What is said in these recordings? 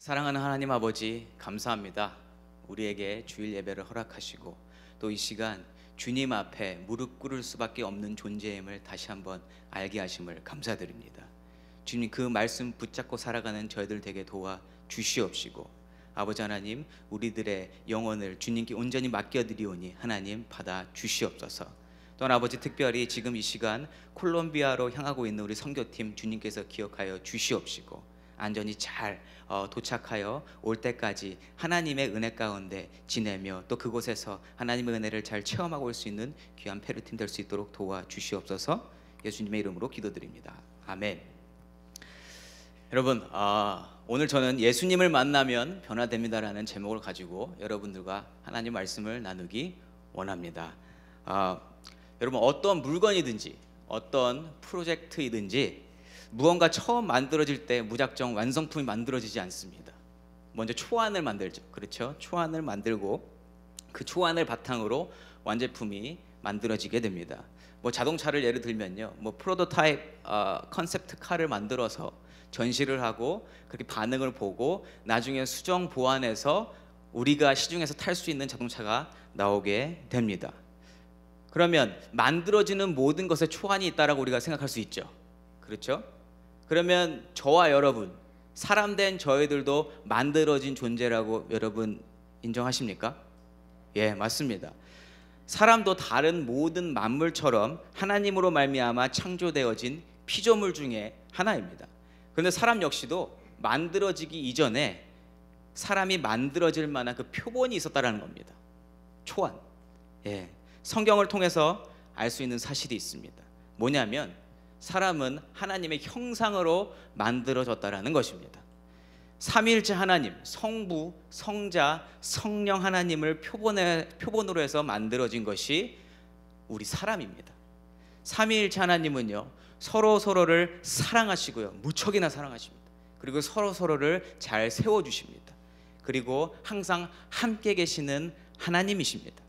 사랑하는 하나님 아버지, 감사합니다. 우리에게 주일 예배를 허락하시고 또 이 시간 주님 앞에 무릎 꿇을 수밖에 없는 존재임을 다시 한번 알게 하심을 감사드립니다. 주님, 그 말씀 붙잡고 살아가는 저희들 되게 도와 주시옵시고, 아버지 하나님, 우리들의 영혼을 주님께 온전히 맡겨드리오니 하나님 받아 주시옵소서. 또한 아버지, 특별히 지금 이 시간 콜롬비아로 향하고 있는 우리 선교팀 주님께서 기억하여 주시옵시고, 안전히 잘 도착하여 올 때까지 하나님의 은혜 가운데 지내며 또 그곳에서 하나님의 은혜를 잘 체험하고 올 수 있는 귀한 페루팀 될 수 있도록 도와주시옵소서. 예수님의 이름으로 기도드립니다. 아멘. 여러분, 오늘 저는 예수님을 만나면 변화됩니다라는 제목을 가지고 여러분들과 하나님 말씀을 나누기 원합니다. 여러분, 어떤 물건이든지 어떤 프로젝트이든지 무언가 처음 만들어질 때 무작정 완성품이 만들어지지 않습니다. 먼저 초안을 만들죠. 그렇죠? 초안을 만들고 그 초안을 바탕으로 완제품이 만들어지게 됩니다. 뭐 자동차를 예를 들면요, 뭐 프로토타입 컨셉트 카를 만들어서 전시를 하고 그렇게 반응을 보고 나중에 수정 보완해서 우리가 시중에서 탈 수 있는 자동차가 나오게 됩니다. 그러면 만들어지는 모든 것에 초안이 있다라고 우리가 생각할 수 있죠. 그렇죠? 그러면 저와 여러분, 사람된 저희들도 만들어진 존재라고 여러분 인정하십니까? 예, 맞습니다. 사람도 다른 모든 만물처럼 하나님으로 말미암아 창조되어진 피조물 중에 하나입니다. 그런데 사람 역시도 만들어지기 이전에 사람이 만들어질 만한 그 표본이 있었다라는 겁니다. 초안. 예, 성경을 통해서 알 수 있는 사실이 있습니다. 뭐냐면 사람은 하나님의 형상으로 만들어졌다라는 것입니다. 삼위일체 하나님, 성부, 성자, 성령 하나님을 표본으로 해서 만들어진 것이 우리 사람입니다. 삼위일체 하나님은요, 서로를 사랑하시고요, 무척이나 사랑하십니다. 그리고 서로를 잘 세워주십니다. 그리고 항상 함께 계시는 하나님이십니다.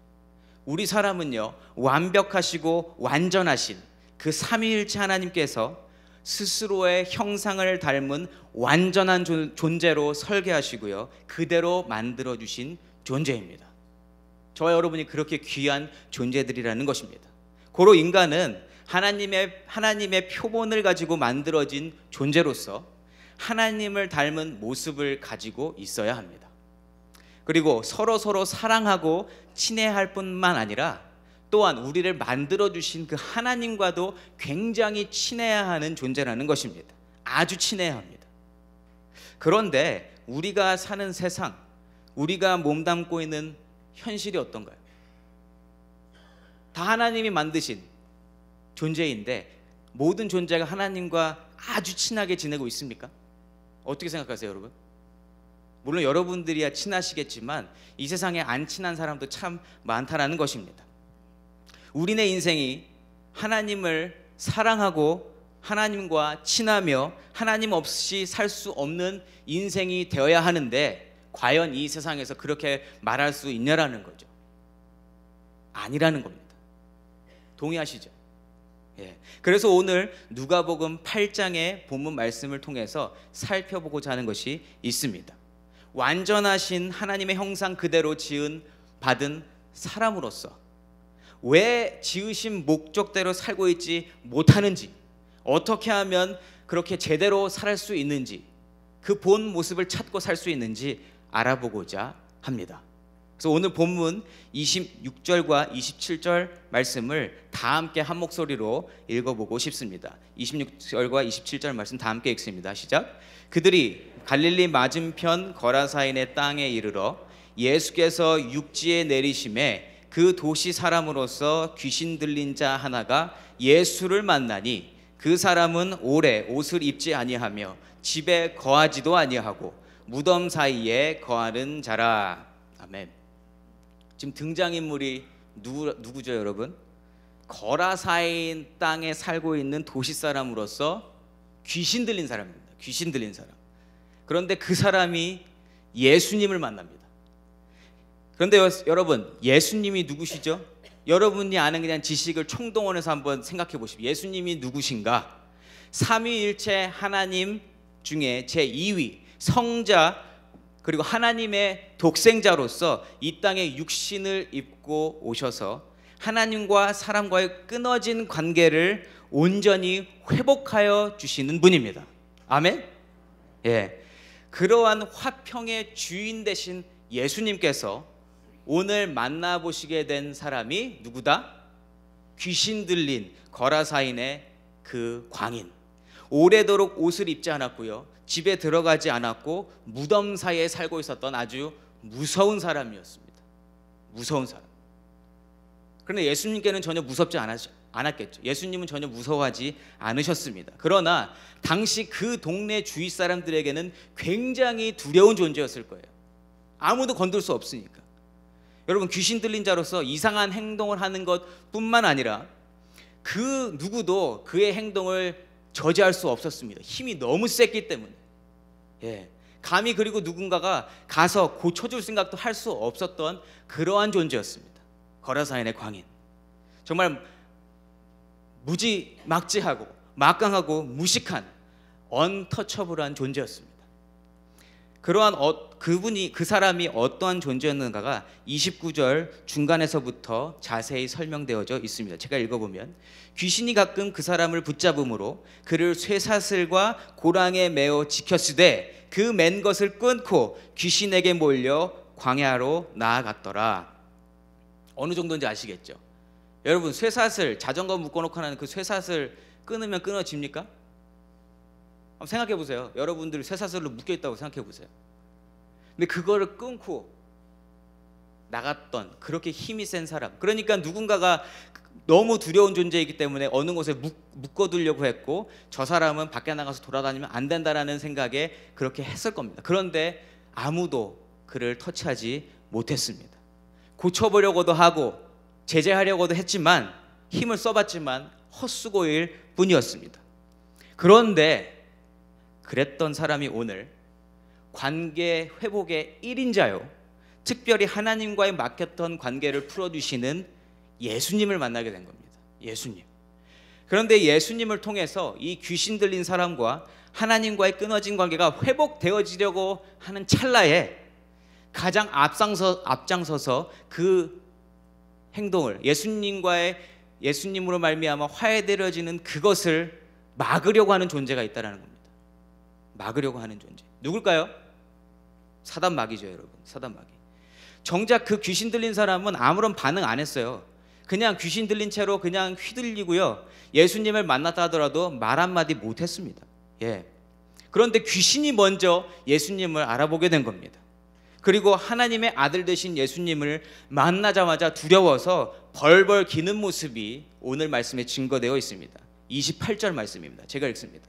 우리 사람은요, 완벽하시고 완전하신 그 삼위일체 하나님께서 스스로의 형상을 닮은 완전한 존재로 설계하시고요, 그대로 만들어주신 존재입니다. 저와 여러분이 그렇게 귀한 존재들이라는 것입니다. 고로 인간은 하나님의 표본을 가지고 만들어진 존재로서 하나님을 닮은 모습을 가지고 있어야 합니다. 그리고 서로 사랑하고 친애할 뿐만 아니라 또한 우리를 만들어주신 그 하나님과도 굉장히 친해야 하는 존재라는 것입니다. 아주 친해야 합니다. 그런데 우리가 사는 세상, 우리가 몸담고 있는 현실이 어떤가요? 다 하나님이 만드신 존재인데 모든 존재가 하나님과 아주 친하게 지내고 있습니까? 어떻게 생각하세요, 여러분? 물론 여러분들이야 친하시겠지만 이 세상에 안 친한 사람도 참 많다라는 것입니다. 우리네 인생이 하나님을 사랑하고 하나님과 친하며 하나님 없이 살 수 없는 인생이 되어야 하는데 과연 이 세상에서 그렇게 말할 수 있냐라는 거죠. 아니라는 겁니다. 동의하시죠? 예. 그래서 오늘 누가복음 8장의 본문 말씀을 통해서 살펴보고자 하는 것이 있습니다. 완전하신 하나님의 형상 그대로 받은 사람으로서 왜 지으신 목적대로 살고 있지 못하는지, 어떻게 하면 그렇게 제대로 살 수 있는지, 그 본 모습을 찾고 살 수 있는지 알아보고자 합니다. 그래서 오늘 본문 26절과 27절 말씀을 다 함께 한 목소리로 읽어보고 싶습니다. 26절과 27절 말씀 다 함께 읽습니다. 시작. 그들이 갈릴리 맞은편 거라사인의 땅에 이르러 예수께서 육지에 내리심에 그 도시 사람으로서 귀신 들린 자 하나가 예수를 만나니 그 사람은 오래 옷을 입지 아니하며 집에 거하지도 아니하고 무덤 사이에 거하는 자라. 아멘. 지금 등장인물이 누구죠, 여러분? 거라사인 땅에 살고 있는 도시 사람으로서 귀신 들린 사람입니다. 귀신 들린 사람. 그런데 그 사람이 예수님을 만납니다. 그런데 여러분, 예수님이 누구시죠? 여러분이 아는 그냥 지식을 총동원해서 한번 생각해 보십시오. 예수님이 누구신가? 삼위일체 하나님 중에 제2위 성자 그리고 하나님의 독생자로서 이 땅에 육신을 입고 오셔서 하나님과 사람과의 끊어진 관계를 온전히 회복하여 주시는 분입니다. 아멘? 예. 그러한 화평의 주인 되신 예수님께서 오늘 만나보시게 된 사람이 누구다? 귀신 들린 거라사인의 그 광인. 오래도록 옷을 입지 않았고요, 집에 들어가지 않았고 무덤 사이에 살고 있었던 아주 무서운 사람이었습니다. 무서운 사람. 그런데 예수님께는 전혀 무섭지 않았겠죠. 예수님은 전혀 무서워하지 않으셨습니다. 그러나 당시 그 동네 주위 사람들에게는 굉장히 두려운 존재였을 거예요. 아무도 건들 수 없으니까. 여러분, 귀신 들린 자로서 이상한 행동을 하는 것뿐만 아니라 그 누구도 그의 행동을 저지할 수 없었습니다. 힘이 너무 셌기 때문에. 예. 감히 그리고 누군가가 가서 고쳐줄 생각도 할 수 없었던 그러한 존재였습니다. 거라사인의 광인. 정말 무지막지하고 막강하고 무식한 언터처블한 존재였습니다. 그러한 그 사람이 어떠한 존재였는가가 29절 중간에서부터 자세히 설명되어져 있습니다. 제가 읽어보면, 귀신이 가끔 그 사람을 붙잡음으로 그를 쇠사슬과 고랑에 매어 지켰으되 그 맨 것을 끊고 귀신에게 몰려 광야로 나아갔더라. 어느 정도인지 아시겠죠? 여러분, 쇠사슬, 자전거 묶어놓고 하는 그 쇠사슬 끊으면 끊어집니까? 한번 생각해 보세요. 여러분들 쇠사슬로 묶여있다고 생각해 보세요. 근데 그거를 끊고 나갔던 그렇게 힘이 센 사람, 그러니까 누군가가 너무 두려운 존재이기 때문에 어느 곳에 묶어두려고 했고, 저 사람은 밖에 나가서 돌아다니면 안 된다라는 생각에 그렇게 했을 겁니다. 그런데 아무도 그를 터치하지 못했습니다. 고쳐보려고도 하고 제재하려고도 했지만, 힘을 써봤지만 헛수고일 뿐이었습니다. 그런데 그랬던 사람이 오늘 관계 회복의 1인자요, 특별히 하나님과의 막혔던 관계를 풀어주시는 예수님을 만나게 된 겁니다. 예수님. 그런데 예수님을 통해서 이 귀신 들린 사람과 하나님과의 끊어진 관계가 회복되어지려고 하는 찰나에 가장 앞장서서 그 행동을, 예수님으로 말미암아 화해되어지는 그것을 막으려고 하는 존재가 있다는 겁니다. 막으려고 하는 존재. 누굴까요? 사단마귀죠, 여러분. 사단마귀. 정작 그 귀신 들린 사람은 아무런 반응 안 했어요. 그냥 귀신 들린 채로 그냥 휘둘리고요, 예수님을 만났다 하더라도 말 한마디 못 했습니다. 예. 그런데 귀신이 먼저 예수님을 알아보게 된 겁니다. 그리고 하나님의 아들 되신 예수님을 만나자마자 두려워서 벌벌 기는 모습이 오늘 말씀에 증거되어 있습니다. 28절 말씀입니다. 제가 읽습니다.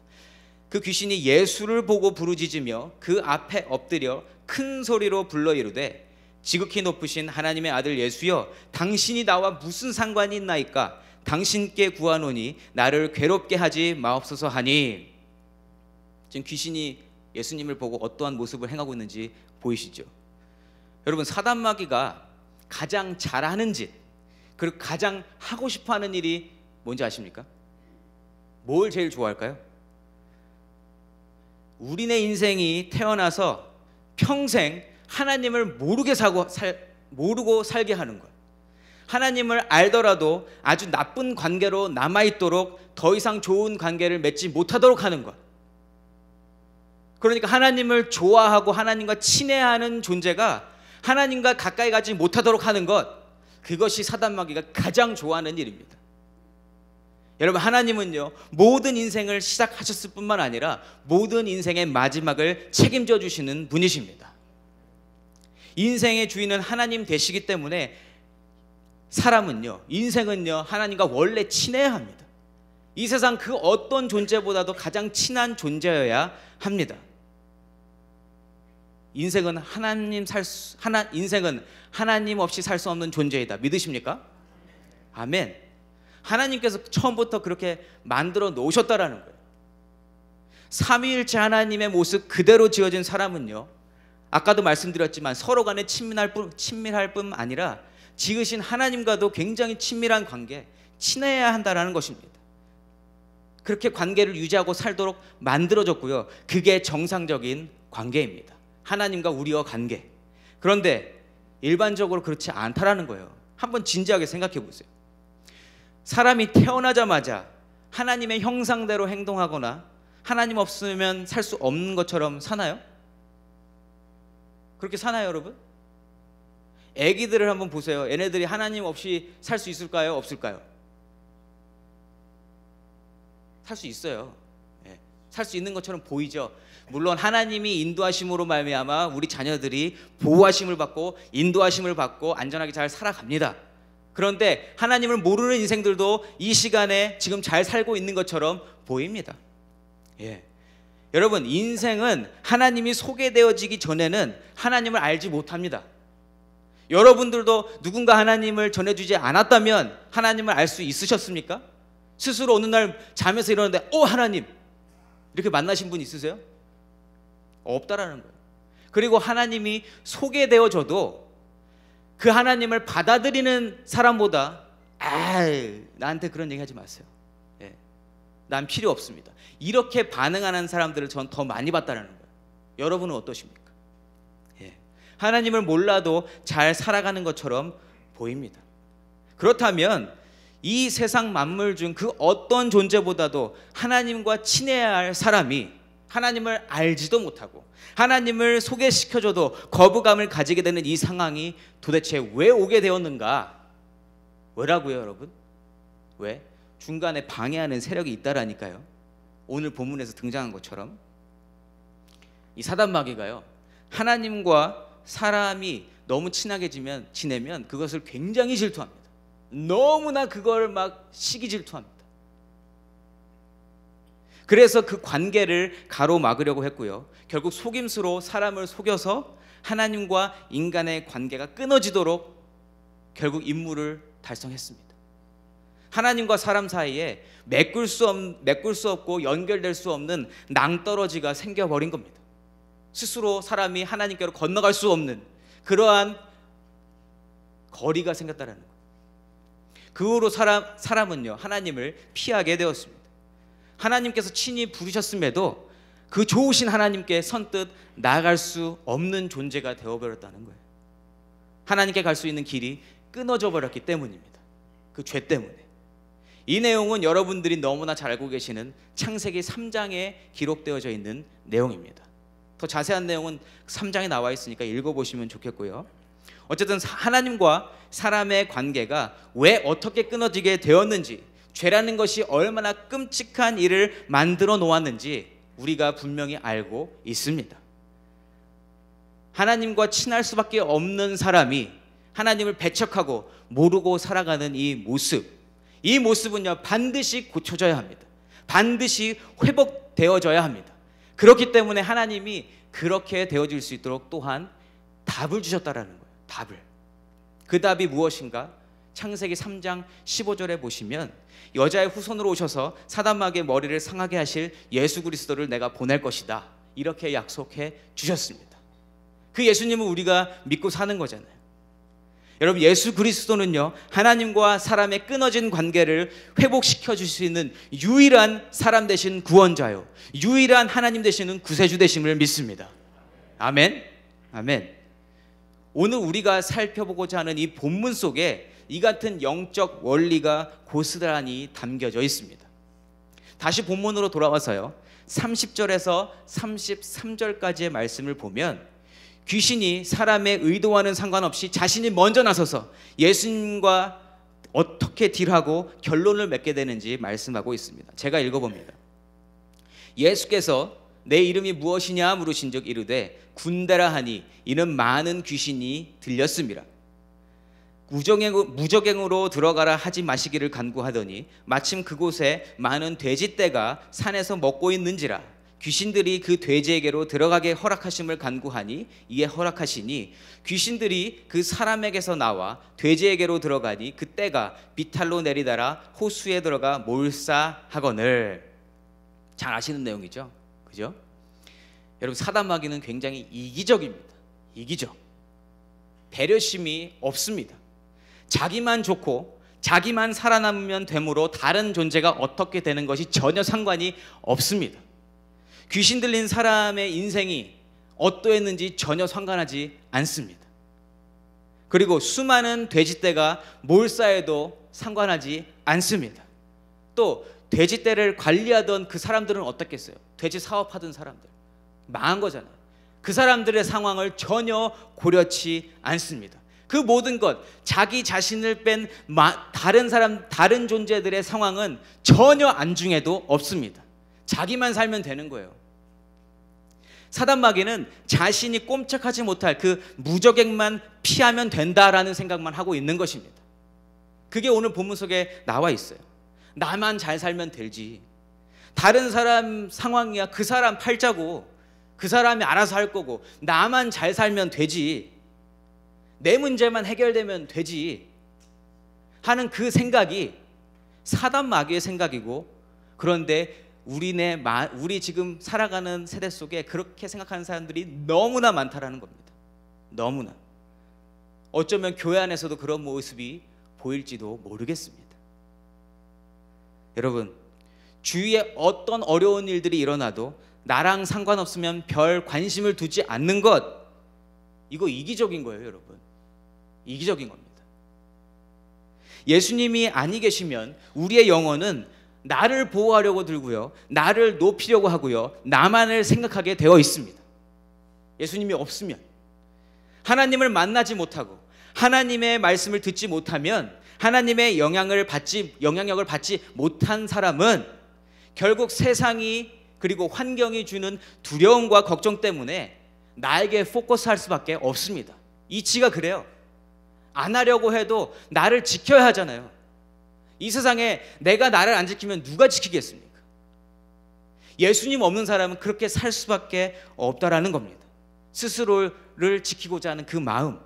그 귀신이 예수를 보고 부르짖으며 그 앞에 엎드려 큰 소리로 불러 이르되, 지극히 높으신 하나님의 아들 예수여, 당신이 나와 무슨 상관이 있나이까? 당신께 구하노니 나를 괴롭게 하지 마옵소서 하니. 지금 귀신이 예수님을 보고 어떠한 모습을 행하고 있는지 보이시죠? 여러분, 사단마귀가 가장 잘하는 짓, 그리고 가장 하고 싶어하는 일이 뭔지 아십니까? 뭘 제일 좋아할까요? 우리네 인생이 태어나서 평생 하나님을 모르고 살게 하는 것, 하나님을 알더라도 아주 나쁜 관계로 남아있도록 더 이상 좋은 관계를 맺지 못하도록 하는 것. 그러니까 하나님을 좋아하고 하나님과 친애하는 존재가 하나님과 가까이 가지 못하도록 하는 것, 그것이 사단마귀가 가장 좋아하는 일입니다. 여러분, 하나님은요, 모든 인생을 시작하셨을 뿐만 아니라 모든 인생의 마지막을 책임져 주시는 분이십니다. 인생의 주인은 하나님 되시기 때문에 사람은요, 인생은요, 하나님과 원래 친해야 합니다. 이 세상 그 어떤 존재보다도 가장 친한 존재여야 합니다. 인생은 하나님 없이 살 수 없는 존재이다. 믿으십니까? 아멘. 하나님께서 처음부터 그렇게 만들어 놓으셨다라는 거예요. 삼위일체 하나님의 모습 그대로 지어진 사람은요, 아까도 말씀드렸지만 서로 간에 친밀할 뿐 아니라 지으신 하나님과도 굉장히 친밀한 관계, 친해야 한다라는 것입니다. 그렇게 관계를 유지하고 살도록 만들어졌고요, 그게 정상적인 관계입니다. 하나님과 우리와 관계. 그런데 일반적으로 그렇지 않다라는 거예요. 한번 진지하게 생각해 보세요. 사람이 태어나자마자 하나님의 형상대로 행동하거나 하나님 없으면 살 수 없는 것처럼 사나요? 그렇게 사나요, 여러분? 애기들을 한번 보세요. 얘네들이 하나님 없이 살 수 있을까요? 없을까요? 살 수 있어요. 예, 살 수 있는 것처럼 보이죠. 물론 하나님이 인도하심으로 말미암아 우리 자녀들이 보호하심을 받고 인도하심을 받고 안전하게 잘 살아갑니다. 그런데 하나님을 모르는 인생들도 이 시간에 지금 잘 살고 있는 것처럼 보입니다. 예. 여러분, 인생은 하나님이 소개되어지기 전에는 하나님을 알지 못합니다. 여러분들도 누군가 하나님을 전해주지 않았다면 하나님을 알 수 있으셨습니까? 스스로 어느 날 잠에서 일어났는데 하나님 이렇게 만나신 분 있으세요? 없다라는 거예요. 그리고 하나님이 소개되어져도 그 하나님을 받아들이는 사람보다 나한테 그런 얘기 하지 마세요. 예, 난 필요 없습니다. 이렇게 반응하는 사람들을 전 더 많이 봤다는 거예요. 여러분은 어떠십니까? 예, 하나님을 몰라도 잘 살아가는 것처럼 보입니다. 그렇다면 이 세상 만물 중 그 어떤 존재보다도 하나님과 친해야 할 사람이 하나님을 알지도 못하고 하나님을 소개시켜줘도 거부감을 가지게 되는 이 상황이 도대체 왜 오게 되었는가? 왜라고요, 여러분? 왜? 중간에 방해하는 세력이 있다라니까요. 오늘 본문에서 등장한 것처럼 이 사단마귀가요, 하나님과 사람이 너무 친하게 지내면 그것을 굉장히 질투합니다. 너무나 그걸 막 시기 질투합니다. 그래서 그 관계를 가로막으려고 했고요, 결국 속임수로 사람을 속여서 하나님과 인간의 관계가 끊어지도록 결국 임무를 달성했습니다. 하나님과 사람 사이에 메꿀 수 없고 연결될 수 없는 낭떠러지가 생겨버린 겁니다. 스스로 사람이 하나님께로 건너갈 수 없는 그러한 거리가 생겼다는 거예요. 그 후로 사람은요, 하나님을 피하게 되었습니다. 하나님께서 친히 부르셨음에도 그 좋으신 하나님께 선뜻 나아갈 수 없는 존재가 되어버렸다는 거예요. 하나님께 갈 수 있는 길이 끊어져 버렸기 때문입니다. 그 죄 때문에. 이 내용은 여러분들이 너무나 잘 알고 계시는 창세기 3장에 기록되어져 있는 내용입니다. 더 자세한 내용은 3장에 나와 있으니까 읽어보시면 좋겠고요. 어쨌든 하나님과 사람의 관계가 왜 어떻게 끊어지게 되었는지, 죄라는 것이 얼마나 끔찍한 일을 만들어 놓았는지 우리가 분명히 알고 있습니다. 하나님과 친할 수밖에 없는 사람이 하나님을 배척하고 모르고 살아가는 이 모습은요, 반드시 고쳐져야 합니다. 반드시 회복되어져야 합니다. 그렇기 때문에 하나님이 그렇게 되어질 수 있도록 또한 답을 주셨다라는 거예요. 그 답이 무엇인가? 창세기 3장 15절에 보시면 여자의 후손으로 오셔서 사단마귀의 머리를 상하게 하실 예수 그리스도를 내가 보낼 것이다, 이렇게 약속해 주셨습니다. 그 예수님은 우리가 믿고 사는 거잖아요. 여러분, 예수 그리스도는요, 하나님과 사람의 끊어진 관계를 회복시켜 줄 수 있는 유일한 사람 되신 구원자요, 유일한 하나님 되시는 구세주 되심을 믿습니다. 아멘. 아멘. 오늘 우리가 살펴보고자 하는 이 본문 속에 이 같은 영적 원리가 고스란히 담겨져 있습니다. 다시 본문으로 돌아와서요, 30절에서 33절까지의 말씀을 보면 귀신이 사람의 의도와는 상관없이 자신이 먼저 나서서 예수님과 어떻게 딜하고 결론을 맺게 되는지 말씀하고 있습니다. 제가 읽어봅니다. 예수께서 내 이름이 무엇이냐 물으신즉 이르되 군대라 하니 이는 많은 귀신이 들렸음이라. 무저갱으로 들어가라 하지 마시기를 간구하더니 마침 그곳에 많은 돼지떼가 산에서 먹고 있는지라. 귀신들이 그 돼지에게로 들어가게 허락하심을 간구하니 이에 허락하시니 귀신들이 그 사람에게서 나와 돼지에게로 들어가니 그 떼가 비탈로 내리다라 호수에 들어가 몰사하거늘. 잘 아시는 내용이죠, 그죠? 여러분, 사단마귀는 굉장히 이기적입니다. 이기적. 배려심이 없습니다. 자기만 좋고 자기만 살아남으면 되므로 다른 존재가 어떻게 되는 것이 전혀 상관이 없습니다. 귀신 들린 사람의 인생이 어떠했는지 전혀 상관하지 않습니다. 그리고 수많은 돼지떼가 몰사해도 상관하지 않습니다. 또 돼지떼를 관리하던 그 사람들은 어떻겠어요? 돼지 사업하던 사람들 망한 거잖아요. 그 사람들의 상황을 전혀 고려치 않습니다. 그 모든 것, 자기 자신을 뺀 다른 존재들의 상황은 전혀 안중에도 없습니다. 자기만 살면 되는 거예요. 사단마귀는 자신이 꼼짝하지 못할 그 무저객만 피하면 된다라는 생각만 하고 있는 것입니다. 그게 오늘 본문 속에 나와 있어요. 나만 잘 살면 되지. 다른 사람 상황이야 그 사람 팔자고, 그 사람이 알아서 할 거고, 나만 잘 살면 되지, 내 문제만 해결되면 되지 하는 그 생각이 사단마귀의 생각이고, 그런데 우리 지금 살아가는 세대 속에 그렇게 생각하는 사람들이 너무나 많다라는 겁니다. 너무나. 어쩌면 교회 안에서도 그런 모습이 보일지도 모르겠습니다. 여러분, 주위에 어떤 어려운 일들이 일어나도 나랑 상관없으면 별 관심을 두지 않는 것, 이거 이기적인 거예요, 여러분. 이기적인 겁니다. 예수님이 아니 계시면 우리의 영혼은 나를 보호하려고 들고요, 나를 높이려고 하고요, 나만을 생각하게 되어 있습니다. 예수님이 없으면, 하나님을 만나지 못하고 하나님의 말씀을 듣지 못하면, 하나님의 영향력을 받지 못한 사람은 결국 세상이 그리고 환경이 주는 두려움과 걱정 때문에 나에게 포커스할 수밖에 없습니다. 이치가 그래요. 안 하려고 해도 나를 지켜야 하잖아요. 이 세상에 내가 나를 안 지키면 누가 지키겠습니까? 예수님 없는 사람은 그렇게 살 수밖에 없다라는 겁니다. 스스로를 지키고자 하는 그 마음.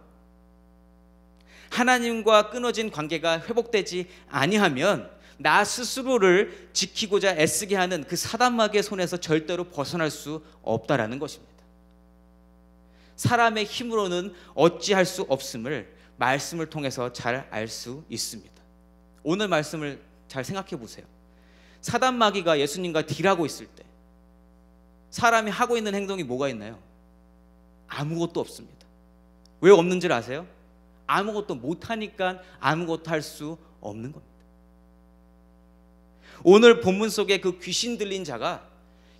하나님과 끊어진 관계가 회복되지 아니하면 나 스스로를 지키고자 애쓰게 하는 그 사단마귀의 손에서 절대로 벗어날 수 없다라는 것입니다. 사람의 힘으로는 어찌할 수 없음을 말씀을 통해서 잘 알 수 있습니다. 오늘 말씀을 잘 생각해 보세요. 사단마귀가 예수님과 딜하고 있을 때 사람이 하고 있는 행동이 뭐가 있나요? 아무것도 없습니다. 왜 없는 줄 아세요? 아무것도 못하니까 아무것도 할 수 없는 겁니다. 오늘 본문 속에 그 귀신 들린 자가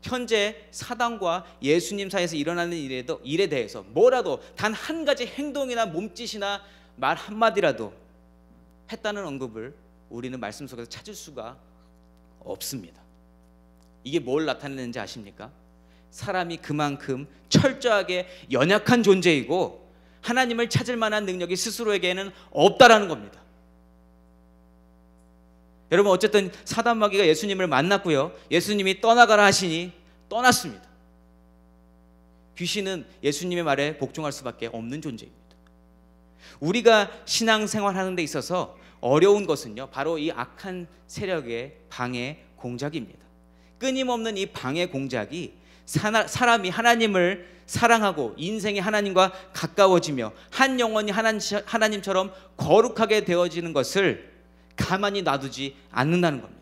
현재 사단과 예수님 사이에서 일어나는 일에 대해서 뭐라도 단 한 가지 행동이나 몸짓이나 말 한마디라도 했다는 언급을 우리는 말씀 속에서 찾을 수가 없습니다. 이게 뭘 나타내는지 아십니까? 사람이 그만큼 철저하게 연약한 존재이고 하나님을 찾을 만한 능력이 스스로에게는 없다라는 겁니다. 여러분, 어쨌든 사단마귀가 예수님을 만났고요, 예수님이 떠나가라 하시니 떠났습니다. 귀신은 예수님의 말에 복종할 수밖에 없는 존재입니다. 우리가 신앙생활하는 데 있어서 어려운 것은요, 바로 이 악한 세력의 방해 공작입니다. 끊임없는 이 방해 공작이 사람이 하나님을 사랑하고 인생이 하나님과 가까워지며 한 영혼이 하나님처럼 거룩하게 되어지는 것을 가만히 놔두지 않는다는 겁니다.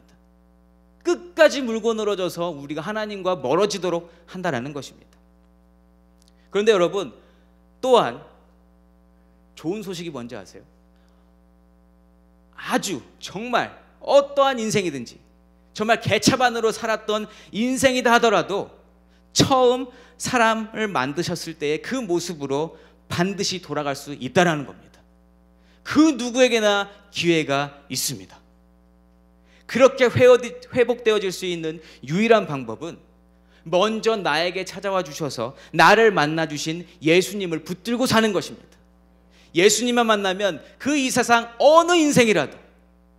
끝까지 물고 늘어져서 우리가 하나님과 멀어지도록 한다는 것입니다. 그런데 여러분, 또한 좋은 소식이 뭔지 아세요? 아주 정말 어떠한 인생이든지 정말 개차반으로 살았던 인생이다 하더라도 처음 사람을 만드셨을 때의 그 모습으로 반드시 돌아갈 수 있다는 겁니다. 그 누구에게나 기회가 있습니다. 그렇게 회복되어질 수 있는 유일한 방법은 먼저 나에게 찾아와 주셔서 나를 만나 주신 예수님을 붙들고 사는 것입니다. 예수님만 만나면 그 이 세상 어느 인생이라도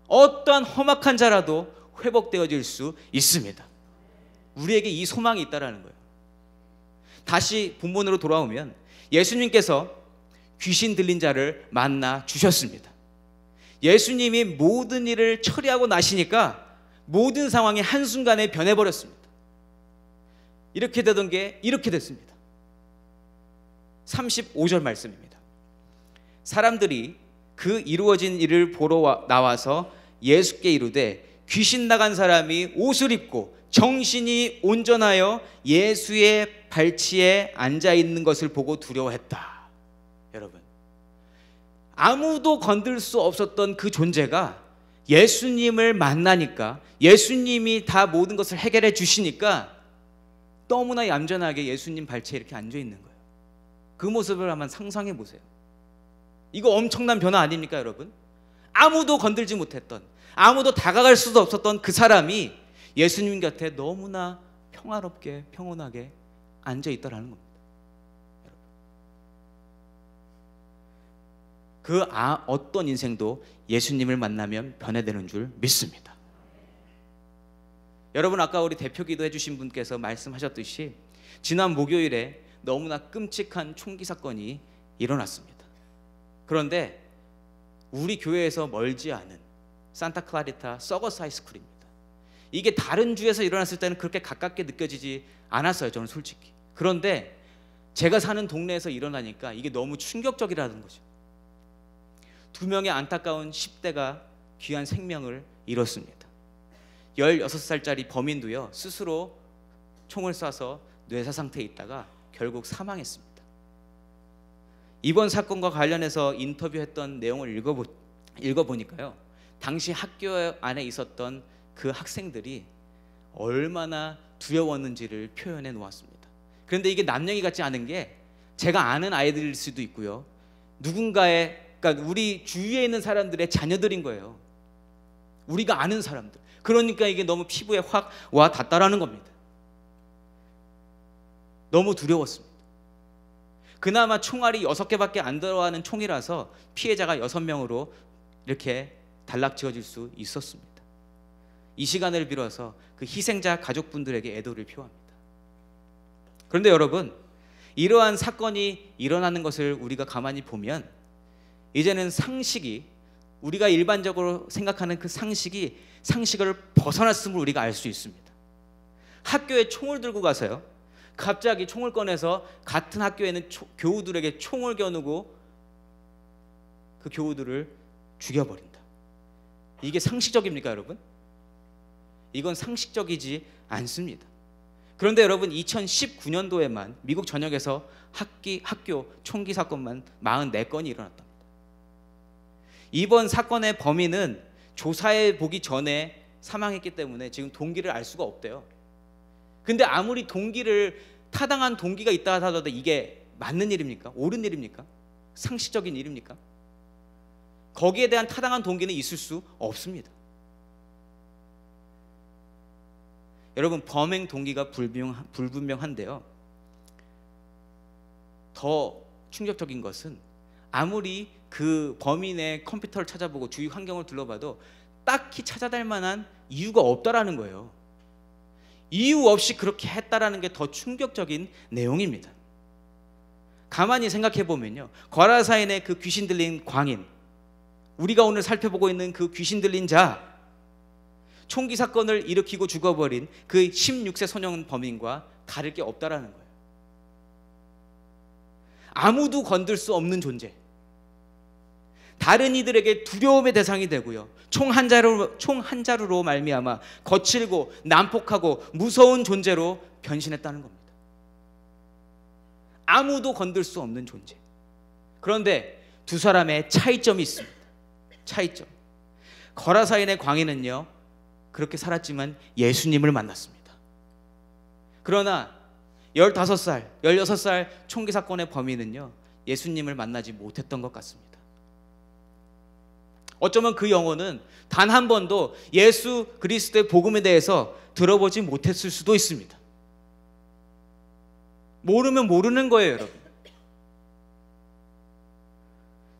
어떠한 험악한 자라도 회복되어질 수 있습니다. 우리에게 이 소망이 있다는 거예요. 다시 본문으로 돌아오면 예수님께서 귀신 들린 자를 만나 주셨습니다. 예수님이 모든 일을 처리하고 나시니까 모든 상황이 한순간에 변해버렸습니다. 이렇게 되던 게 이렇게 됐습니다. 35절 말씀입니다. 사람들이 그 이루어진 일을 보러 나와서 예수께 이르되 귀신 나간 사람이 옷을 입고 정신이 온전하여 예수의 발치에 앉아 있는 것을 보고 두려워했다. 여러분, 아무도 건들 수 없었던 그 존재가 예수님을 만나니까, 예수님이 다 모든 것을 해결해 주시니까 너무나 얌전하게 예수님 발치에 이렇게 앉아 있는 거예요. 그 모습을 한번 상상해 보세요. 이거 엄청난 변화 아닙니까, 여러분? 아무도 건들지 못했던, 아무도 다가갈 수도 없었던 그 사람이 예수님 곁에 너무나 평화롭게, 평온하게 앉아 있다라는 겁니다. 그 어떤 인생도 예수님을 만나면 변화되는 줄 믿습니다. 여러분, 아까 우리 대표 기도해 주신 분께서 말씀하셨듯이 지난 목요일에 너무나 끔찍한 총기 사건이 일어났습니다. 그런데 우리 교회에서 멀지 않은 산타클라리타 서거스 하이스쿨입니다. 이게 다른 주에서 일어났을 때는 그렇게 가깝게 느껴지지 않았어요, 저는 솔직히. 그런데 제가 사는 동네에서 일어나니까 이게 너무 충격적이라는 거죠. 2명의 안타까운 10대가 귀한 생명을 잃었습니다. 16살짜리 범인도요, 스스로 총을 쏴서 뇌사 상태에 있다가 결국 사망했습니다. 이번 사건과 관련해서 인터뷰했던 내용을 읽어보니까요, 당시 학교 안에 있었던 그 학생들이 얼마나 두려웠는지를 표현해 놓았습니다. 그런데 이게 남 얘기 같지 않은 게, 제가 아는 아이들일 수도 있고요, 누군가의, 그러니까 우리 주위에 있는 사람들의 자녀들인 거예요. 우리가 아는 사람들. 그러니까 이게 너무 피부에 확 와 닿다라는 겁니다. 너무 두려웠습니다. 그나마 총알이 6개밖에 안 들어가는 총이라서 피해자가 6명으로 이렇게 단락 지어질 수 있었습니다. 이 시간을 빌어서 그 희생자 가족분들에게 애도를 표합니다. 그런데 여러분, 이러한 사건이 일어나는 것을 우리가 가만히 보면 이제는 상식이, 우리가 일반적으로 생각하는 그 상식을 벗어났음을 우리가 알 수 있습니다. 학교에 총을 들고 가서요, 갑자기 총을 꺼내서 같은 학교에 있는 교우들에게 총을 겨누고 그 교우들을 죽여버린다. 이게 상식적입니까, 여러분? 이건 상식적이지 않습니다. 그런데 여러분, 2019년도에만 미국 전역에서 학교 총기 사건만 44건이 일어났답니다. 이번 사건의 범인은 조사해 보기 전에 사망했기 때문에 지금 동기를 알 수가 없대요. 근데 아무리 타당한 동기가 있다 하더라도 이게 맞는 일입니까? 옳은 일입니까? 상식적인 일입니까? 거기에 대한 타당한 동기는 있을 수 없습니다. 여러분, 범행 동기가 불분명한데요, 더 충격적인 것은 아무리 그 범인의 컴퓨터를 찾아보고 주위 환경을 둘러봐도 딱히 찾아낼 만한 이유가 없다라는 거예요. 이유 없이 그렇게 했다라는 게 더 충격적인 내용입니다. 가만히 생각해 보면요, 거라사인의 그 귀신 들린 광인, 우리가 오늘 살펴보고 있는 그 귀신 들린 자, 총기 사건을 일으키고 죽어버린 그 16세 소년 범인과 다를 게 없다라는 거예요. 아무도 건들 수 없는 존재, 다른 이들에게 두려움의 대상이 되고요, 총 한 자루로 말미암아 거칠고 난폭하고 무서운 존재로 변신했다는 겁니다. 아무도 건들 수 없는 존재. 그런데 두 사람의 차이점이 있습니다. 차이점. 거라사인의 광인은요, 그렇게 살았지만 예수님을 만났습니다. 그러나 15살, 16살 총기 사건의 범인은요, 예수님을 만나지 못했던 것 같습니다. 어쩌면 그 영혼은 단 한 번도 예수 그리스도의 복음에 대해서 들어보지 못했을 수도 있습니다. 모르면 모르는 거예요, 여러분.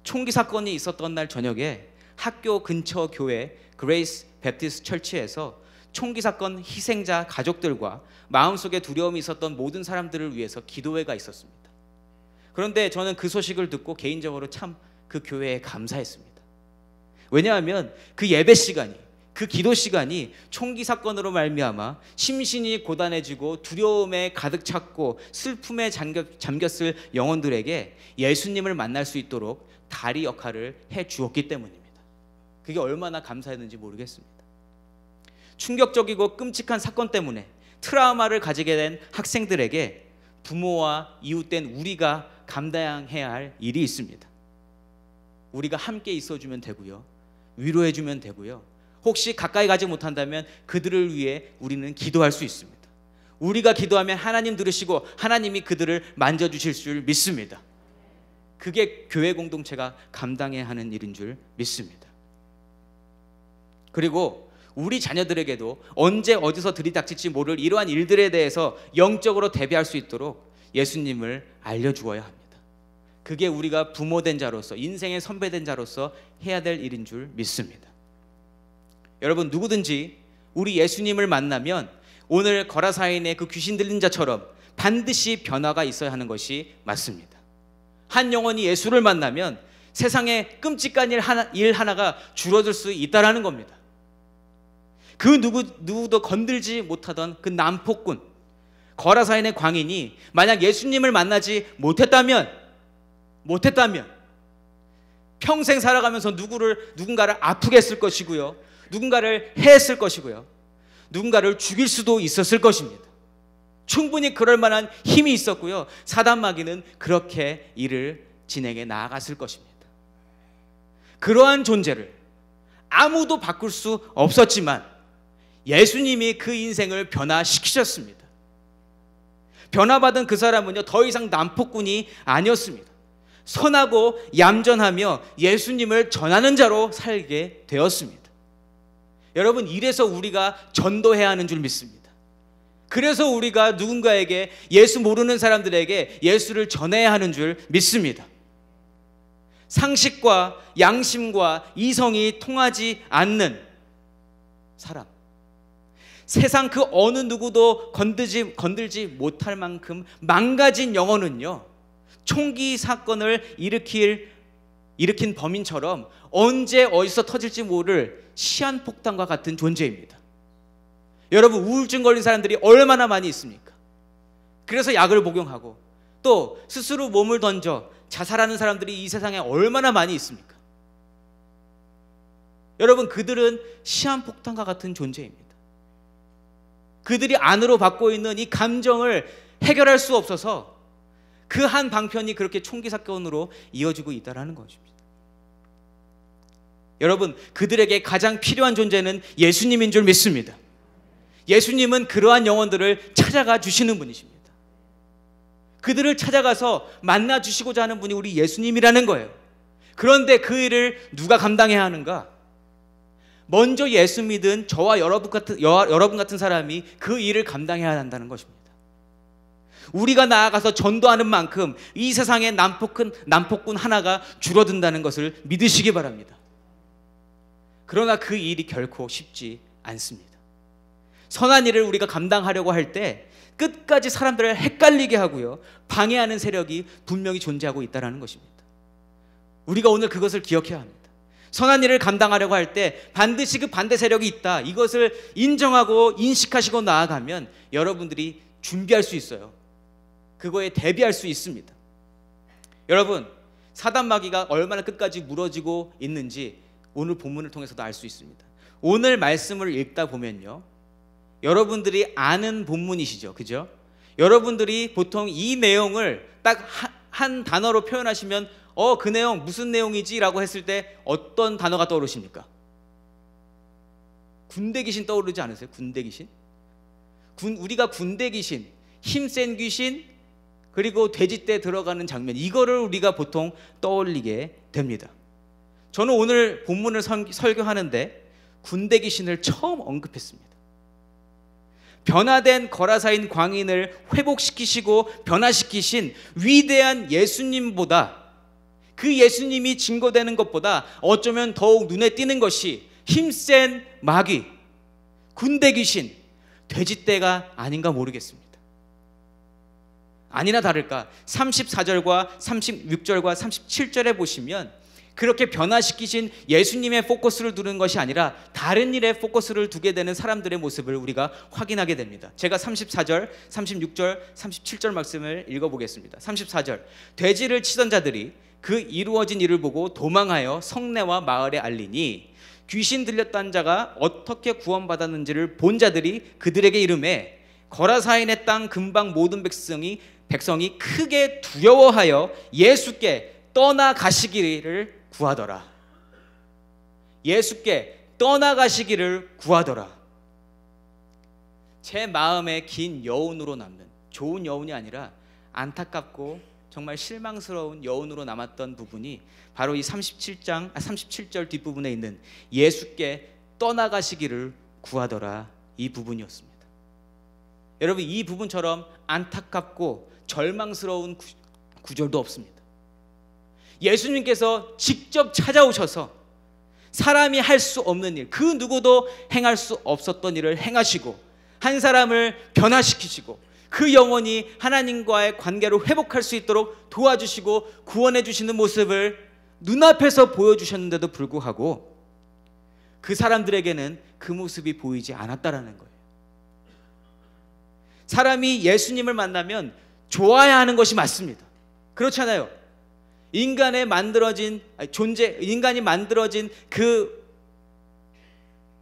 총기 사건이 있었던 날 저녁에 학교 근처 교회 그레이스 베프티스트 처치에서 총기 사건 희생자 가족들과 마음속에 두려움이 있었던 모든 사람들을 위해서 기도회가 있었습니다. 그런데 저는 그 소식을 듣고 개인적으로 참 그 교회에 감사했습니다. 왜냐하면 그 예배 시간이, 그 기도 시간이 총기 사건으로 말미암아 심신이 고단해지고 두려움에 가득 찼고 슬픔에 잠겼을 영혼들에게 예수님을 만날 수 있도록 다리 역할을 해 주었기 때문입니다. 그게 얼마나 감사했는지 모르겠습니다. 충격적이고 끔찍한 사건 때문에 트라우마를 가지게 된 학생들에게 부모와 이웃된 우리가 감당해야 할 일이 있습니다. 우리가 함께 있어주면 되고요, 위로해주면 되고요, 혹시 가까이 가지 못한다면 그들을 위해 우리는 기도할 수 있습니다. 우리가 기도하면 하나님 들으시고 하나님이 그들을 만져주실 줄 믿습니다. 그게 교회 공동체가 감당해야 하는 일인 줄 믿습니다. 그리고 우리 자녀들에게도 언제 어디서 들이닥칠지 모를 이러한 일들에 대해서 영적으로 대비할 수 있도록 예수님을 알려주어야 합니다. 그게 우리가 부모된 자로서, 인생의 선배된 자로서 해야 될 일인 줄 믿습니다. 여러분, 누구든지 우리 예수님을 만나면 오늘 거라사인의 그 귀신 들린 자처럼 반드시 변화가 있어야 하는 것이 맞습니다. 한 영혼이 예수를 만나면 세상에 끔찍한 일 하나가 줄어들 수 있다는 겁니다. 그 누구도 건들지 못하던 그 난폭군 거라사인의 광인이 만약 예수님을 만나지 못했다면 평생 살아가면서 누군가를 아프게 했을 것이고요, 누군가를 해했을 것이고요, 누군가를 죽일 수도 있었을 것입니다. 충분히 그럴 만한 힘이 있었고요, 사단 마귀는 그렇게 일을 진행해 나아갔을 것입니다. 그러한 존재를 아무도 바꿀 수 없었지만 예수님이 그 인생을 변화시키셨습니다. 변화받은 그 사람은요, 더 이상 난폭군이 아니었습니다. 선하고 얌전하며 예수님을 전하는 자로 살게 되었습니다. 여러분, 이래서 우리가 전도해야 하는 줄 믿습니다. 그래서 우리가 누군가에게, 예수 모르는 사람들에게 예수를 전해야 하는 줄 믿습니다. 상식과 양심과 이성이 통하지 않는 사람, 세상 그 어느 누구도 건들지 못할 만큼 망가진 영혼은요, 총기 사건을 일으킨 범인처럼 언제 어디서 터질지 모를 시한폭탄과 같은 존재입니다. 여러분, 우울증 걸린 사람들이 얼마나 많이 있습니까? 그래서 약을 복용하고 또 스스로 몸을 던져 자살하는 사람들이 이 세상에 얼마나 많이 있습니까? 여러분, 그들은 시한폭탄과 같은 존재입니다. 그들이 안으로 받고 있는 이 감정을 해결할 수 없어서 그 한 방편이 그렇게 총기 사건으로 이어지고 있다는 것입니다. 여러분, 그들에게 가장 필요한 존재는 예수님인 줄 믿습니다. 예수님은 그러한 영혼들을 찾아가 주시는 분이십니다. 그들을 찾아가서 만나 주시고자 하는 분이 우리 예수님이라는 거예요. 그런데 그 일을 누가 감당해야 하는가? 먼저 예수 믿은 저와 여러분 같은 사람이 그 일을 감당해야 한다는 것입니다. 우리가 나아가서 전도하는 만큼 이 세상의 난폭군 하나가 줄어든다는 것을 믿으시기 바랍니다. 그러나 그 일이 결코 쉽지 않습니다. 선한 일을 우리가 감당하려고 할 때 끝까지 사람들을 헷갈리게 하고요, 방해하는 세력이 분명히 존재하고 있다는 것입니다. 우리가 오늘 그것을 기억해야 합니다. 선한 일을 감당하려고 할 때 반드시 그 반대 세력이 있다, 이것을 인정하고 인식하시고 나아가면 여러분들이 준비할 수 있어요. 그거에 대비할 수 있습니다. 여러분, 사단 마귀가 얼마나 끝까지 무너지고 있는지 오늘 본문을 통해서도 알 수 있습니다. 오늘 말씀을 읽다 보면요, 여러분들이 아는 본문이시죠, 그죠? 여러분들이 보통 이 내용을 딱 한 단어로 표현하시면 그 내용 무슨 내용이지? 라고 했을 때 어떤 단어가 떠오르십니까? 군대 귀신 떠오르지 않으세요? 군대 귀신? 우리가 군대 귀신, 힘센 귀신, 그리고 돼지떼 들어가는 장면, 이거를 우리가 보통 떠올리게 됩니다. 저는 오늘 본문을 설교하는데 군대 귀신을 처음 언급했습니다. 변화된 거라사인 광인을 회복시키시고 변화시키신 위대한 예수님보다, 그 예수님이 증거되는 것보다 어쩌면 더욱 눈에 띄는 것이 힘센 마귀, 군대 귀신, 돼지떼가 아닌가 모르겠습니다. 아니나 다를까 34절과 36절과 37절에 보시면 그렇게 변화시키신 예수님의 포커스를 두는 것이 아니라 다른 일에 포커스를 두게 되는 사람들의 모습을 우리가 확인하게 됩니다. 제가 34절, 36절, 37절 말씀을 읽어보겠습니다. 34절, 돼지를 치던 자들이 그 이루어진 일을 보고 도망하여 성내와 마을에 알리니 귀신 들렸다는 자가 어떻게 구원받았는지를 본 자들이 그들에게 이르매 거라사인의 땅 근방 모든 백성이 백성이 크게 두려워하여 예수께 떠나가시기를 구하더라. 예수께 떠나가시기를 구하더라. 제 마음에 긴 여운으로 남는, 좋은 여운이 아니라 안타깝고 정말 실망스러운 여운으로 남았던 부분이 바로 이 37절 뒷부분에 있는 예수께 떠나가시기를 구하더라, 이 부분이었습니다. 여러분, 이 부분처럼 안타깝고 절망스러운 구절도 없습니다. 예수님께서 직접 찾아오셔서 사람이 할 수 없는 일, 그 누구도 행할 수 없었던 일을 행하시고 한 사람을 변화시키시고 그 영혼이 하나님과의 관계를 회복할 수 있도록 도와주시고 구원해 주시는 모습을 눈앞에서 보여주셨는데도 불구하고 그 사람들에게는 그 모습이 보이지 않았다라는 거예요. 사람이 예수님을 만나면 좋아야 하는 것이 맞습니다. 그렇잖아요. 인간이 만들어진 그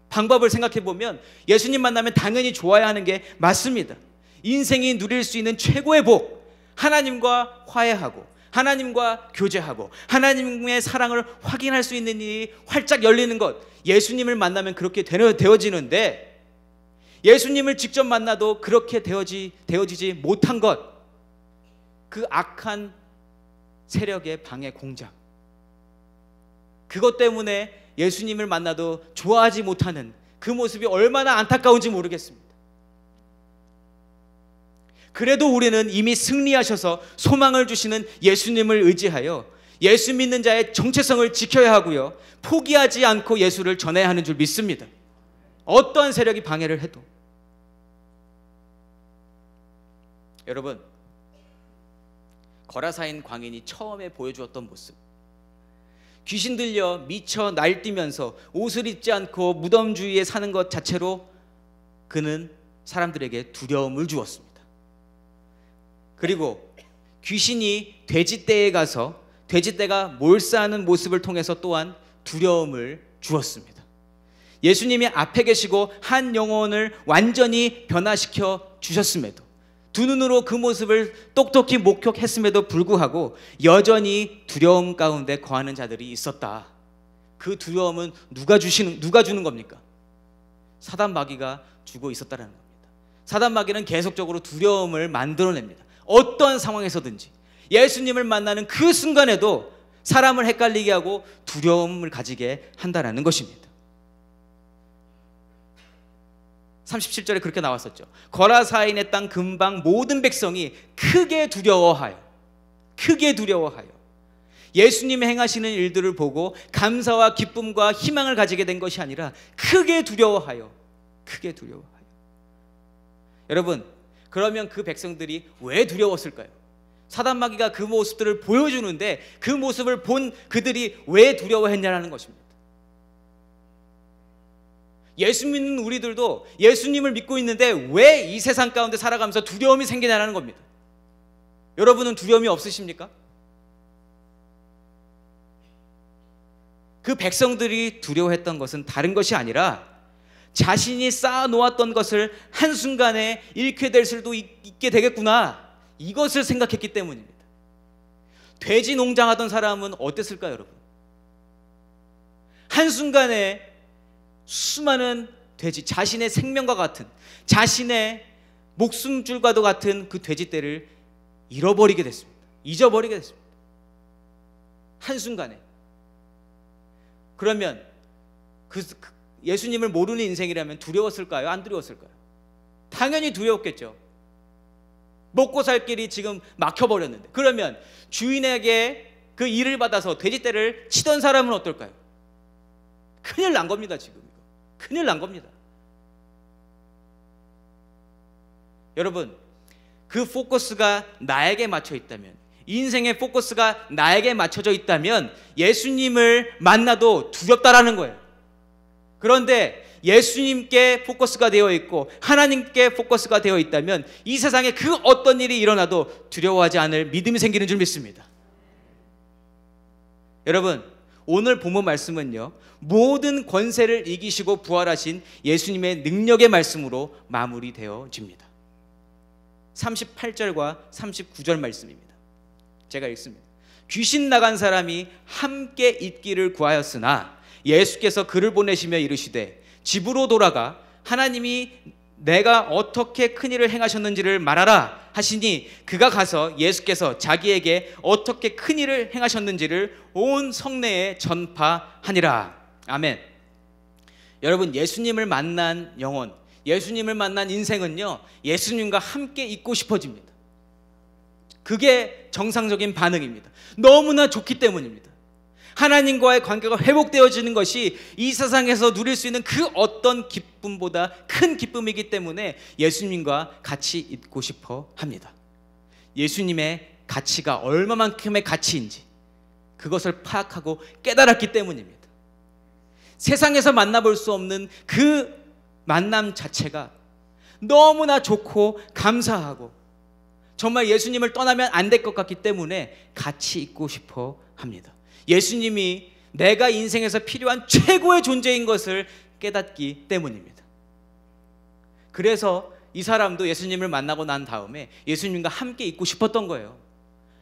방법을 생각해 보면 예수님 만나면 당연히 좋아야 하는 게 맞습니다. 인생이 누릴 수 있는 최고의 복, 하나님과 화해하고 하나님과 교제하고 하나님의 사랑을 확인할 수 있는 일이 활짝 열리는 것, 예수님을 만나면 그렇게 되어지는데 예수님을 직접 만나도 그렇게 되어지지 못한 것, 그 악한 세력의 방해 공작, 그것 때문에 예수님을 만나도 좋아하지 못하는 그 모습이 얼마나 안타까운지 모르겠습니다. 그래도 우리는 이미 승리하셔서 소망을 주시는 예수님을 의지하여 예수 믿는 자의 정체성을 지켜야 하고요, 포기하지 않고 예수를 전해야 하는 줄 믿습니다. 어떠한 세력이 방해를 해도. 여러분, 거라사인 광인이 처음에 보여주었던 모습, 귀신 들려 미쳐 날뛰면서 옷을 입지 않고 무덤 주위에 사는 것 자체로 그는 사람들에게 두려움을 주었습니다. 그리고 귀신이 돼지떼에 가서 돼지떼가 몰사하는 모습을 통해서 또한 두려움을 주었습니다. 예수님이 앞에 계시고 한 영혼을 완전히 변화시켜 주셨음에도, 두 눈으로 그 모습을 똑똑히 목격했음에도 불구하고 여전히 두려움 가운데 거하는 자들이 있었다. 그 두려움은 누가 주는 겁니까? 사단 마귀가 주고 있었다는 겁니다. 사단 마귀는 계속적으로 두려움을 만들어냅니다. 어떤 상황에서든지 예수님을 만나는 그 순간에도 사람을 헷갈리게 하고 두려움을 가지게 한다는 것입니다. 37절에 그렇게 나왔었죠. 거라사인의 땅 근방 모든 백성이 크게 두려워하여 예수님이 행하시는 일들을 보고 감사와 기쁨과 희망을 가지게 된 것이 아니라 크게 두려워하여. 여러분, 그러면 그 백성들이 왜 두려웠을까요? 사단마귀가 그 모습들을 보여주는데 그 모습을 본 그들이 왜 두려워했냐는 것입니다. 예수 믿는 우리들도 예수님을 믿고 있는데 왜 이 세상 가운데 살아가면서 두려움이 생기냐는 겁니다. 여러분은 두려움이 없으십니까? 그 백성들이 두려워했던 것은 다른 것이 아니라 자신이 쌓아놓았던 것을 한순간에 잃게 될 수도 있게 되겠구나, 이것을 생각했기 때문입니다. 돼지 농장하던 사람은 어땠을까요, 여러분? 한순간에 수많은 돼지, 자신의 생명과 같은, 자신의 목숨줄과도 같은 그 돼지떼를 잊어버리게 됐습니다. 한순간에. 그러면 예수님을 모르는 인생이라면 두려웠을까요? 안 두려웠을까요? 당연히 두려웠겠죠. 먹고 살 길이 지금 막혀버렸는데, 그러면 주인에게 그 일을 받아서 돼지떼를 치던 사람은 어떨까요? 큰일 난 겁니다. 지금 큰일 난 겁니다. 여러분, 그 포커스가 나에게 맞춰 있다면, 인생의 포커스가 나에게 맞춰져 있다면 예수님을 만나도 두렵다라는 거예요. 그런데 예수님께 포커스가 되어 있고 하나님께 포커스가 되어 있다면 이 세상에 그 어떤 일이 일어나도 두려워하지 않을 믿음이 생기는 줄 믿습니다. 여러분, 오늘 본문 말씀은요, 모든 권세를 이기시고 부활하신 예수님의 능력의 말씀으로 마무리되어집니다. 38절과 39절 말씀입니다. 제가 읽습니다. 귀신 나간 사람이 함께 있기를 구하였으나 예수께서 그를 보내시며 이르시되 집으로 돌아가 하나님이 내가 어떻게 큰 일을 행하셨는지를 말하라 하시니 그가 가서 예수께서 자기에게 어떻게 큰 일을 행하셨는지를 온 성내에 전파하니라. 아멘. 여러분, 예수님을 만난 영혼, 예수님을 만난 인생은요, 예수님과 함께 있고 싶어집니다. 그게 정상적인 반응입니다. 너무나 좋기 때문입니다. 하나님과의 관계가 회복되어지는 것이 이 세상에서 누릴 수 있는 그 어떤 기쁨보다 큰 기쁨이기 때문에 예수님과 같이 있고 싶어 합니다. 예수님의 가치가 얼마만큼의 가치인지 그것을 파악하고 깨달았기 때문입니다. 세상에서 만나볼 수 없는 그 만남 자체가 너무나 좋고 감사하고 정말 예수님을 떠나면 안 될 것 같기 때문에 같이 있고 싶어 합니다. 예수님이 내가 인생에서 필요한 최고의 존재인 것을 깨닫기 때문입니다. 그래서 이 사람도 예수님을 만나고 난 다음에 예수님과 함께 있고 싶었던 거예요.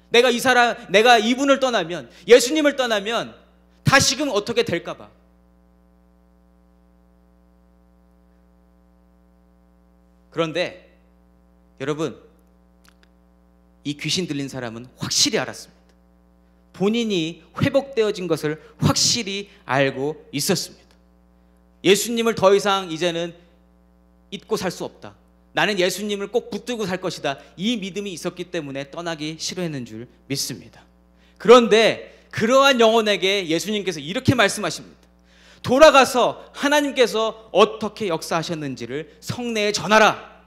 내가 이분을 떠나면, 예수님을 떠나면 다시금 어떻게 될까 봐. 그런데 여러분, 이 귀신 들린 사람은 확실히 알았습니다. 본인이 회복되어진 것을 확실히 알고 있었습니다. 예수님을 더 이상 이제는 잊고 살 수 없다. 나는 예수님을 꼭 붙들고 살 것이다. 이 믿음이 있었기 때문에 떠나기 싫어했는 줄 믿습니다. 그런데 그러한 영혼에게 예수님께서 이렇게 말씀하십니다. 돌아가서 하나님께서 어떻게 역사하셨는지를 성내에 전하라.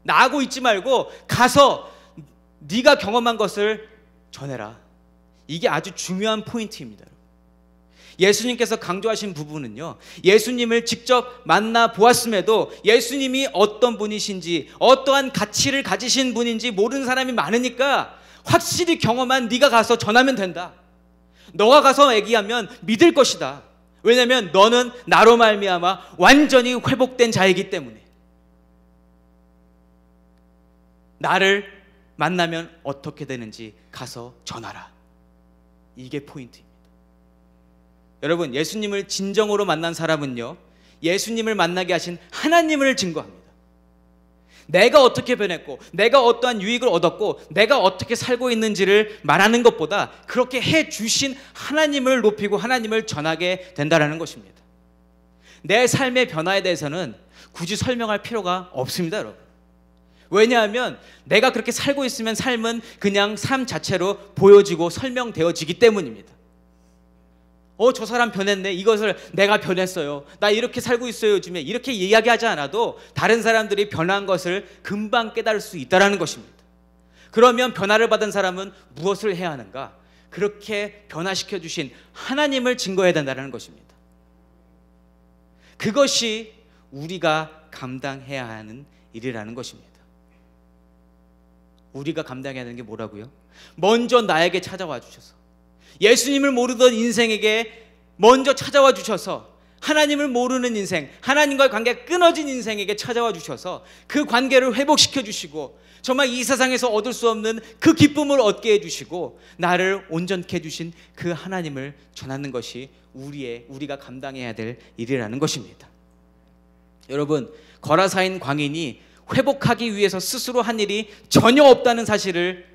나하고 있지 말고 가서 네가 경험한 것을 전해라. 이게 아주 중요한 포인트입니다. 예수님께서 강조하신 부분은요, 예수님을 직접 만나 보았음에도 예수님이 어떤 분이신지, 어떠한 가치를 가지신 분인지 모르는 사람이 많으니까 확실히 경험한 네가 가서 전하면 된다. 너가 가서 얘기하면 믿을 것이다. 왜냐하면 너는 나로 말미암아 완전히 회복된 자이기 때문에. 나를 만나면 어떻게 되는지 가서 전하라. 이게 포인트입니다. 여러분, 예수님을 진정으로 만난 사람은요, 예수님을 만나게 하신 하나님을 증거합니다. 내가 어떻게 변했고, 내가 어떠한 유익을 얻었고, 내가 어떻게 살고 있는지를 말하는 것보다 그렇게 해주신 하나님을 높이고 하나님을 전하게 된다는 것입니다. 내 삶의 변화에 대해서는 굳이 설명할 필요가 없습니다, 여러분. 왜냐하면 내가 그렇게 살고 있으면 삶은 그냥 삶 자체로 보여지고 설명되어지기 때문입니다. 저 사람 변했네. 이것을 내가 변했어요. 나 이렇게 살고 있어요. 요즘에. 이렇게 이야기하지 않아도 다른 사람들이 변한 것을 금방 깨달을 수 있다는 것입니다. 그러면 변화를 받은 사람은 무엇을 해야 하는가? 그렇게 변화시켜 주신 하나님을 증거해야 된다는 것입니다. 그것이 우리가 감당해야 하는 일이라는 것입니다. 우리가 감당해야 하는 게 뭐라고요? 먼저 나에게 찾아와 주셔서, 예수님을 모르던 인생에게 먼저 찾아와 주셔서, 하나님을 모르는 인생, 하나님과의 관계가 끊어진 인생에게 찾아와 주셔서 그 관계를 회복시켜 주시고 정말 이 세상에서 얻을 수 없는 그 기쁨을 얻게 해주시고 나를 온전케 해주신 그 하나님을 전하는 것이 우리가 감당해야 될 일이라는 것입니다. 여러분, 거라사인 광인이 회복하기 위해서 스스로 한 일이 전혀 없다는 사실을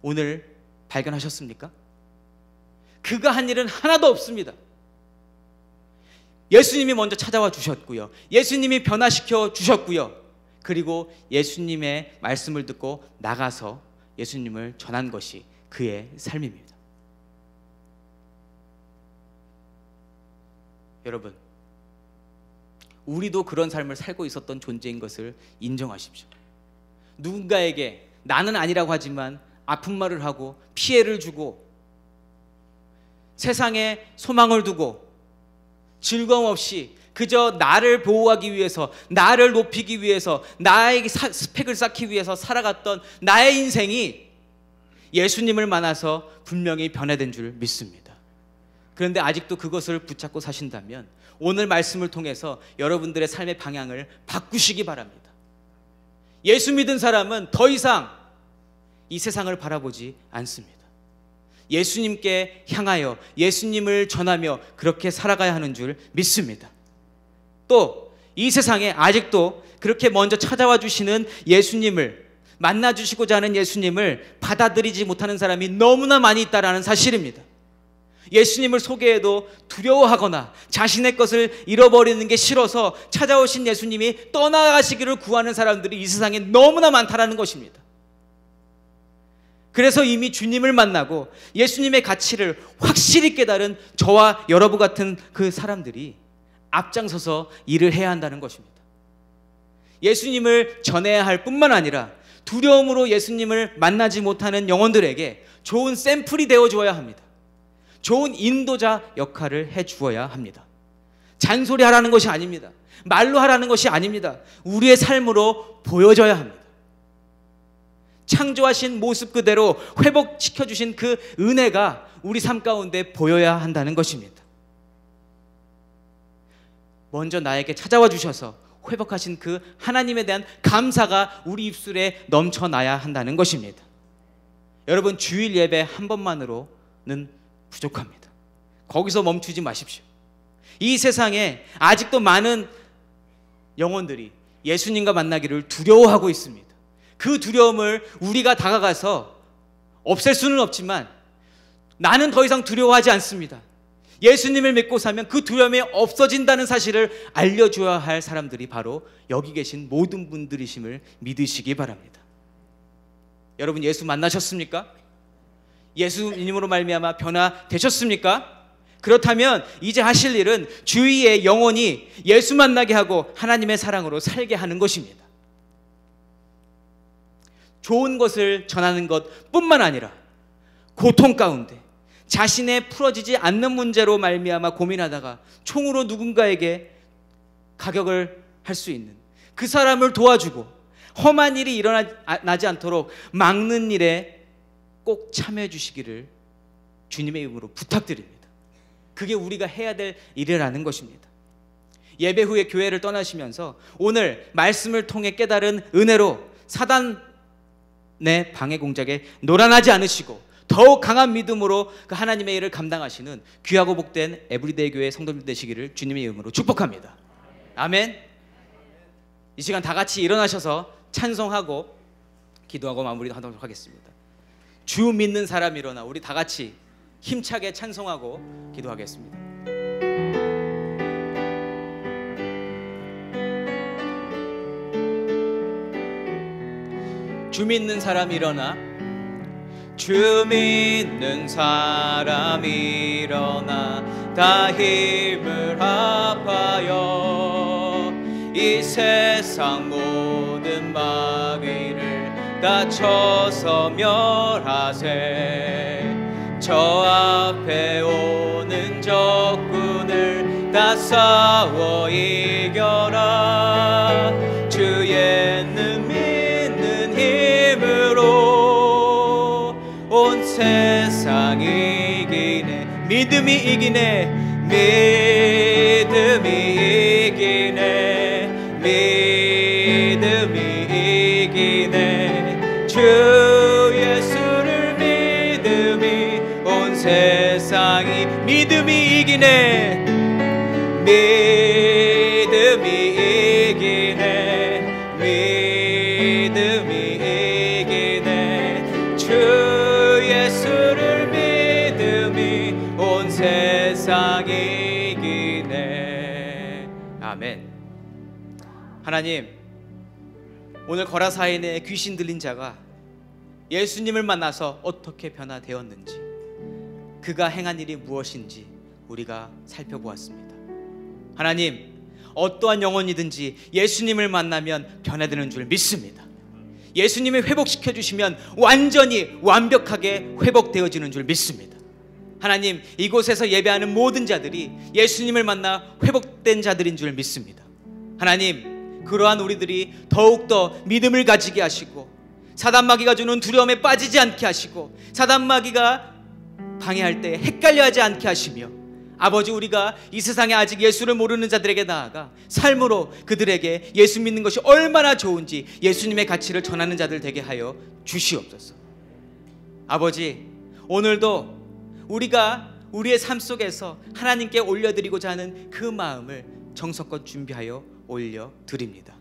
오늘 발견하셨습니까? 그가 한 일은 하나도 없습니다. 예수님이 먼저 찾아와 주셨고요, 예수님이 변화시켜 주셨고요, 그리고 예수님의 말씀을 듣고 나가서 예수님을 전한 것이 그의 삶입니다. 여러분, 우리도 그런 삶을 살고 있었던 존재인 것을 인정하십시오. 누군가에게 나는 아니라고 하지만 아픈 말을 하고 피해를 주고 세상에 소망을 두고 즐거움 없이 그저 나를 보호하기 위해서, 나를 높이기 위해서, 나에게 스펙을 쌓기 위해서 살아갔던 나의 인생이 예수님을 만나서 분명히 변화된 줄 믿습니다. 그런데 아직도 그것을 붙잡고 사신다면 오늘 말씀을 통해서 여러분들의 삶의 방향을 바꾸시기 바랍니다. 예수 믿은 사람은 더 이상 이 세상을 바라보지 않습니다. 예수님께 향하여 예수님을 전하며 그렇게 살아가야 하는 줄 믿습니다. 또 이 세상에 아직도 그렇게 먼저 찾아와 주시는 예수님을, 만나 주시고자 하는 예수님을 받아들이지 못하는 사람이 너무나 많이 있다는 사실입니다. 예수님을 소개해도 두려워하거나 자신의 것을 잃어버리는 게 싫어서 찾아오신 예수님이 떠나가시기를 구하는 사람들이 이 세상에 너무나 많다는 것입니다. 그래서 이미 주님을 만나고 예수님의 가치를 확실히 깨달은 저와 여러분 같은 그 사람들이 앞장서서 일을 해야 한다는 것입니다. 예수님을 전해야 할 뿐만 아니라 두려움으로 예수님을 만나지 못하는 영혼들에게 좋은 샘플이 되어주어야 합니다. 좋은 인도자 역할을 해주어야 합니다. 잔소리하라는 것이 아닙니다. 말로 하라는 것이 아닙니다. 우리의 삶으로 보여줘야 합니다. 창조하신 모습 그대로 회복시켜주신 그 은혜가 우리 삶 가운데 보여야 한다는 것입니다. 먼저 나에게 찾아와 주셔서 회복하신 그 하나님에 대한 감사가 우리 입술에 넘쳐나야 한다는 것입니다. 여러분, 주일 예배 한 번만으로는 부족합니다. 거기서 멈추지 마십시오. 이 세상에 아직도 많은 영혼들이 예수님과 만나기를 두려워하고 있습니다. 그 두려움을 우리가 다가가서 없앨 수는 없지만 나는 더 이상 두려워하지 않습니다. 예수님을 믿고 사면 그 두려움이 없어진다는 사실을 알려줘야 할 사람들이 바로 여기 계신 모든 분들이심을 믿으시기 바랍니다. 여러분, 예수 만나셨습니까? 예수님으로 말미암아 변화되셨습니까? 그렇다면 이제 하실 일은 주위의 영혼이 예수 만나게 하고 하나님의 사랑으로 살게 하는 것입니다. 좋은 것을 전하는 것뿐만 아니라 고통 가운데 자신의 풀어지지 않는 문제로 말미암아 고민하다가 총으로 누군가에게 가격을 할 수 있는 그 사람을 도와주고 험한 일이 일어나지 않도록 막는 일에 꼭 참여해 주시기를 주님의 이름으로 부탁드립니다. 그게 우리가 해야 될 일이라는 것입니다. 예배 후에 교회를 떠나시면서 오늘 말씀을 통해 깨달은 은혜로 사단의 방해 공작에 노란하지 않으시고 더욱 강한 믿음으로 그 하나님의 일을 감당하시는 귀하고 복된 에브리데이 교회 성도들 되시기를 주님의 이름으로 축복합니다. 아멘. 이 시간 다 같이 일어나셔서 찬송하고 기도하고 마무리하도록 하겠습니다. 주 믿는 사람 일어나 우리 다 같이 힘차게 찬송하고 기도하겠습니다. 주 믿는 사람 일어나, 주 믿는 사람 일어나 다 힘을 합하여 이 세상 모든 마귀를 다 쳐서 멸하세. 저 앞에 오는 적군을 다 싸워 이겨라. 주의 믿는 힘으로 온 세상 이기네. 믿음이 이기네. 믿음이 이기네. 믿음이 이기네. 주 예수를 믿음이 온 세상이 믿음이 이기네. 믿음이 이기네. 믿음이 이기네. 주 예수를 믿음이 온 세상이 이기네. 아멘. 하나님, 오늘 거라사인에 귀신 들린 자가 예수님을 만나서 어떻게 변화되었는지, 그가 행한 일이 무엇인지 우리가 살펴보았습니다. 하나님, 어떠한 영혼이든지 예수님을 만나면 변화되는 줄 믿습니다. 예수님이 회복시켜 주시면 완전히 완벽하게 회복되어지는 줄 믿습니다. 하나님, 이곳에서 예배하는 모든 자들이 예수님을 만나 회복된 자들인 줄 믿습니다. 하나님, 그러한 우리들이 더욱더 믿음을 가지게 하시고 사단마귀가 주는 두려움에 빠지지 않게 하시고 사단마귀가 방해할 때 헷갈려하지 않게 하시며 아버지, 우리가 이 세상에 아직 예수를 모르는 자들에게 나아가 삶으로 그들에게 예수 믿는 것이 얼마나 좋은지 예수님의 가치를 전하는 자들 되게 하여 주시옵소서. 아버지, 오늘도 우리가 우리의 삶 속에서 하나님께 올려드리고자 하는 그 마음을 정성껏 준비하여 올려드립니다.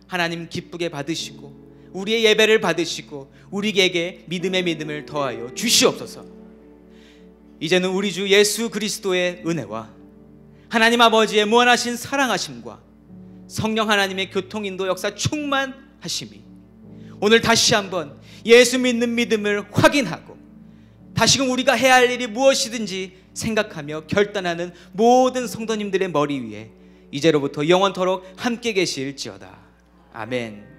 하나님 기쁘게 받으시고 우리의 예배를 받으시고 우리에게 믿음의 믿음을 더하여 주시옵소서. 이제는 우리 주 예수 그리스도의 은혜와 하나님 아버지의 무한하신 사랑하심과 성령 하나님의 교통인도 역사 충만하심이 오늘 다시 한번 예수 믿는 믿음을 확인하고 다시금 우리가 해야 할 일이 무엇이든지 생각하며 결단하는 모든 성도님들의 머리 위에 이제로부터 영원토록 함께 계실지어다. 아멘.